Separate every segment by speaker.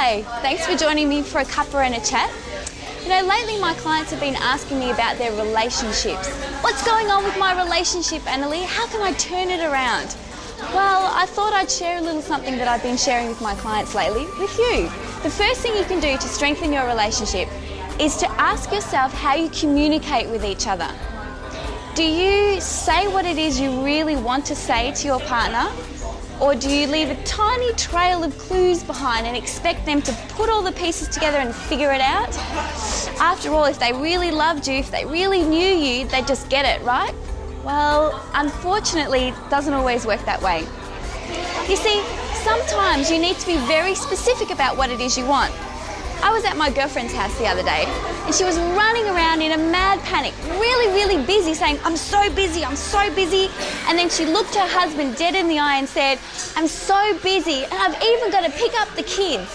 Speaker 1: Hi, thanks for joining me for a cuppa and a chat. You know, lately my clients have been asking me about their relationships. What's going on with my relationship, Anneli? How can I turn it around? Well, I thought I'd share a little something that I've been sharing with my clients lately with you. The first thing you can do to strengthen your relationship is to ask yourself how you communicate with each other. Do you say what it is you really want to say to your partner? Or do you leave a tiny trail of clues behind and expect them to put all the pieces together and figure it out? After all, if they really loved you, if they really knew you, they'd just get it, right? Well, unfortunately, it doesn't always work that way. You see, sometimes you need to be very specific about what it is you want. I was at my girlfriend's house the other day and she was running around in a mad panic, really busy, saying, I'm so busy. And then she looked her husband dead in the eye and said, I'm so busy and I've even got to pick up the kids,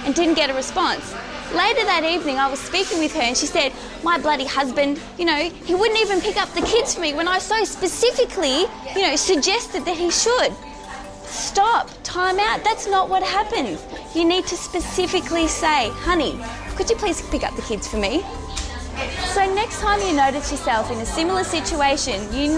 Speaker 1: and didn't get a response. Later that evening, I was speaking with her and she said, my bloody husband, he wouldn't even pick up the kids for me when I so specifically, suggested that he should. Stop, time out, that's not what happens. You need to specifically say, honey, could you please pick up the kids for me? So next time you notice yourself in a similar situation, you've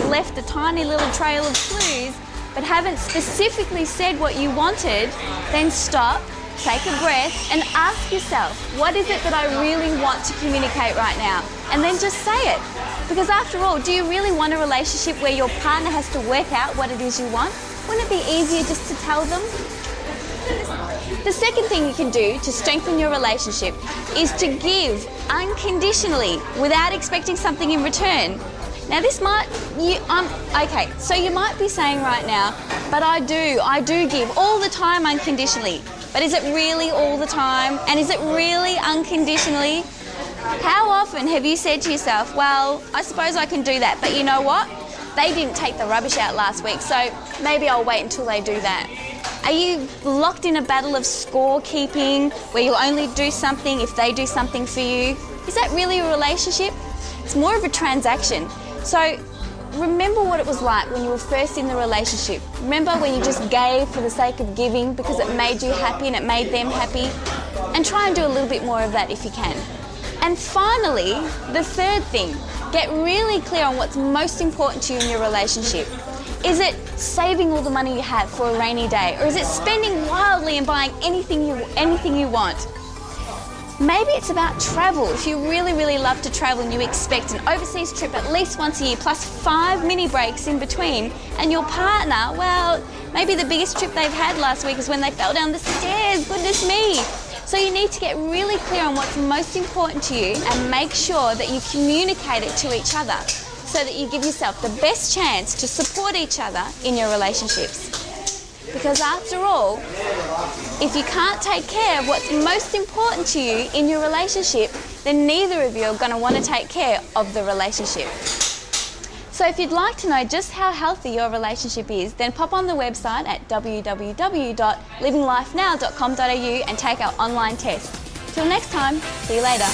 Speaker 1: left a tiny little trail of clues but haven't specifically said what you wanted, then stop, take a breath and ask yourself, what is it that I really want to communicate right now? And then just say it. Because after all, do you really want a relationship where your partner has to work out what it is you want? Wouldn't it be easier just to tell them? The second thing you can do to strengthen your relationship is to give unconditionally without expecting something in return. Now this okay, so you might be saying right now, but I do give all the time unconditionally. But is it really all the time? And is it really unconditionally? How often have you said to yourself, well, I suppose I can do that, but you know what? They didn't take the rubbish out last week, so maybe I'll wait until they do that. Are you locked in a battle of scorekeeping where you'll only do something if they do something for you? Is that really a relationship? It's more of a transaction. So remember what it was like when you were first in the relationship. Remember when you just gave for the sake of giving because it made you happy and it made them happy? And try and do a little bit more of that if you can. And finally, the third thing, get really clear on what's most important to you in your relationship. Is it saving all the money you have for a rainy day? Or is it spending wildly and buying anything you want? Maybe it's about travel. If you really love to travel and you expect an overseas trip at least once a year plus 5 mini breaks in between, and your partner, well, maybe the biggest trip they've had last week is when they fell down the stairs, goodness me. So you need to get really clear on what's most important to you and make sure that you communicate it to each other so that you give yourself the best chance to support each other in your relationships. Because after all, if you can't take care of what's most important to you in your relationship, then neither of you are going to want to take care of the relationship. So if you'd like to know just how healthy your relationship is, then pop on the website at www.livinglifenow.com.au and take our online test. Till next time, see you later.